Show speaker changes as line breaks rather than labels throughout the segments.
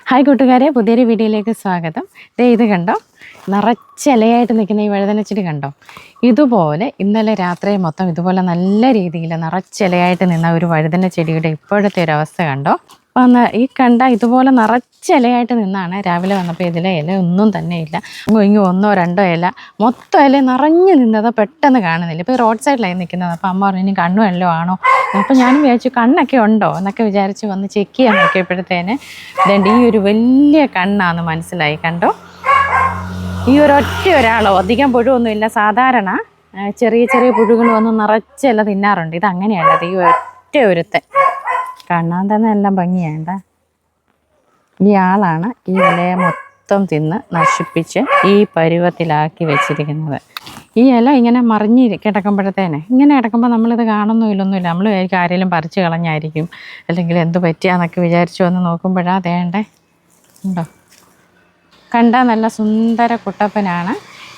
Hi കൂട്ടുകാരെ, പുതിയൊരു വീഡിയോയിലേക്ക് സ്വാഗതം. ഇത് കണ്ടോ, നിറച്ചിലയായിട്ട് നിൽക്കുന്ന ഈ വഴുതനച്ചെടി കണ്ടോ? ഇതുപോലെ ഇന്നലെ രാത്രി മൊത്തം ഇതുപോലെ നല്ല രീതിയിൽ നിറച്ചിലയായിട്ട് നിന്ന ഒരു വഴുതന ചെടിയുടെ ഇപ്പോഴത്തെ ഒരു അവസ്ഥ കണ്ടോ? ഈ കണ്ട ഇതുപോലെ നിറച്ചിലയായിട്ട് നിന്നാണ് രാവിലെ വന്നപ്പോൾ ഇതിലെ ഇല ഒന്നും തന്നെ ഇല്ല. ഇങ്ങോ ഒന്നോ രണ്ടോ ഇല, മൊത്തം ഇല നിറഞ്ഞു നിന്നത് പെട്ടെന്ന് കാണുന്നില്ല. ഇപ്പോൾ റോഡ് സൈഡിലായി നിൽക്കുന്നത്. അപ്പോൾ അമ്മ പറഞ്ഞു ഇനി കണ്ണു വല്ലതും ആണോ? അപ്പോൾ ഞാനും വിചാരിച്ചു കണ്ണൊക്കെ ഉണ്ടോ എന്നൊക്കെ വിചാരിച്ച് വന്ന് ചെക്ക് ചെയ്യാൻ നോക്കിയപ്പോഴത്തേന് ഇതുണ്ട്, ഈ ഒരു വലിയ കണ്ണാന്ന് മനസ്സിലായി. കണ്ടോ, ഈ ഒരൊറ്റ ഒരാളോ, അധികം പുഴുവൊന്നുമില്ല. സാധാരണ ചെറിയ ചെറിയ പുഴുകൾ വന്ന് നിറച്ചില തിന്നാറുണ്ട്. ഇതങ്ങനെയല്ല, ഈ ഒറ്റ ഒരുത്തൻ. കാണാൻ തന്നെ എല്ലാം ഭംഗിയാണ്ട. ഈ ആളാണ് ഈ ഇലയെ മൊത്തം തിന്ന് നശിപ്പിച്ച് ഈ പരുവത്തിലാക്കി വെച്ചിരിക്കുന്നത്. ഈ ഇല ഇങ്ങനെ മറിഞ്ഞ് കിടക്കുമ്പോഴത്തേനെ, ഇങ്ങനെ കിടക്കുമ്പോൾ നമ്മളിത് കാണുന്നില്ലൊന്നുമില്ല. നമ്മൾ വിചാരിക്കും ആരെങ്കിലും പറിച്ച് കളഞ്ഞായിരിക്കും, അല്ലെങ്കിൽ എന്ത് പറ്റിയാന്നൊക്കെ വിചാരിച്ചു വന്ന് നോക്കുമ്പോഴാ വേണ്ടേ ഉണ്ടോ. കണ്ടാൽ നല്ല സുന്ദര കുട്ടപ്പനാണ്.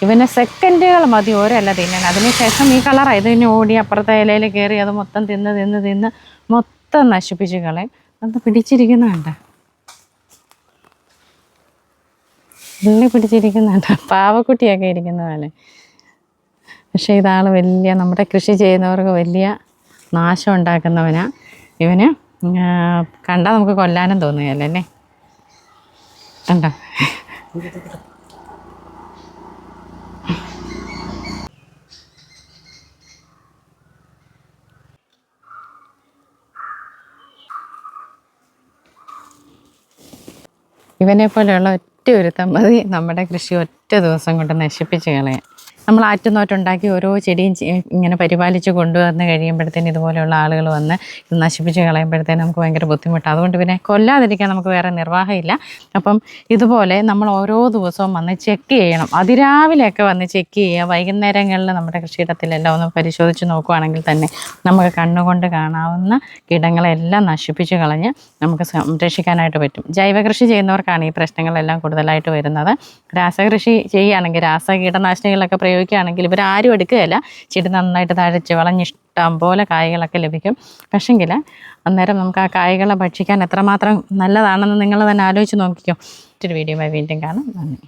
ഇവന് സെക്കൻഡുകൾ മതി ഓരല്ല തിന്നാൻ. അതിനുശേഷം ഈ കളറാണ്. ഇതിന് ഓടി അപ്പുറത്തെ ഇലയിൽ കയറി അത് മൊത്തം തിന്ന് മൊത്തം നശിപ്പിച്ച് കളയും. അത് പിടിച്ചിരിക്കുന്നുണ്ട്, ഉള്ളി പിടിച്ചിരിക്കുന്നുണ്ട്, പാവക്കുട്ടിയൊക്കെ ഇരിക്കുന്ന പോലെ. പക്ഷേ ഇതാൾ വലിയ, നമ്മുടെ കൃഷി ചെയ്യുന്നവർക്ക് വലിയ നാശം ഉണ്ടാക്കുന്നവനാ. ഇവന് കണ്ടാൽ നമുക്ക് കൊല്ലാനും തോന്നുകയല്ലേ. കണ്ടോ, ഇവനെ പോലെയുള്ള ഒറ്റ ഒരുത്തം മതി നമ്മുടെ കൃഷി ഒറ്റ ദിവസം കൊണ്ട് നശിപ്പിച്ച് കളയാൻ. നമ്മൾ ആറ്റുനോറ്റുണ്ടാക്കി ഓരോ ചെടിയും ഇങ്ങനെ പരിപാലിച്ച് കൊണ്ടുവന്ന് കഴിയുമ്പോഴത്തേന് ഇതുപോലെയുള്ള ആളുകൾ വന്ന് ഇത് നശിപ്പിച്ച് കളയുമ്പോഴത്തേന് നമുക്ക് ഭയങ്കര ബുദ്ധിമുട്ടാണ്. അതുകൊണ്ട് പിന്നെ കൊല്ലാതിരിക്കാൻ നമുക്ക് വേറെ നിർവാഹമില്ല. അപ്പം ഇതുപോലെ നമ്മൾ ഓരോ ദിവസവും വന്ന് ചെക്ക് ചെയ്യണം. അതിരാവിലെയൊക്കെ വന്ന് ചെക്ക് ചെയ്യുക. വൈകുന്നേരങ്ങളിൽ നമ്മുടെ കൃഷിയിടത്തിലെല്ലാം ഒന്ന് പരിശോധിച്ച് നോക്കുകയാണെങ്കിൽ തന്നെ നമുക്ക് കണ്ണുകൊണ്ട് കാണാവുന്ന കീടങ്ങളെല്ലാം നശിപ്പിച്ച് കളഞ്ഞ് നമുക്ക് സംരക്ഷിക്കാനായിട്ട് പറ്റും. ജൈവ കൃഷി ചെയ്യുന്നവർക്കാണ് ഈ പ്രശ്നങ്ങളെല്ലാം കൂടുതലായിട്ട് വരുന്നത്. രാസകൃഷി ചെയ്യുകയാണെങ്കിൽ, കീടനാശിനികളൊക്കെ പ്രയോഗിക്കുകയാണെങ്കിൽ ഇവരാരും എടുക്കുകയില്ല. ചെടി നന്നായിട്ട് തഴച്ച് വളഞ്ഞിഷ്ടം പോലെ കായ്കളൊക്കെ ലഭിക്കും. പക്ഷെങ്കിൽ അന്നേരം നമുക്ക് ആ കായ്കളെ ഭക്ഷിക്കാൻ എത്രമാത്രം നല്ലതാണെന്ന് നിങ്ങൾ തന്നെ ആലോചിച്ച് നോക്കിക്കോ. മറ്റൊരു വീഡിയോയുമായി വീണ്ടും കാണാം. നന്ദി.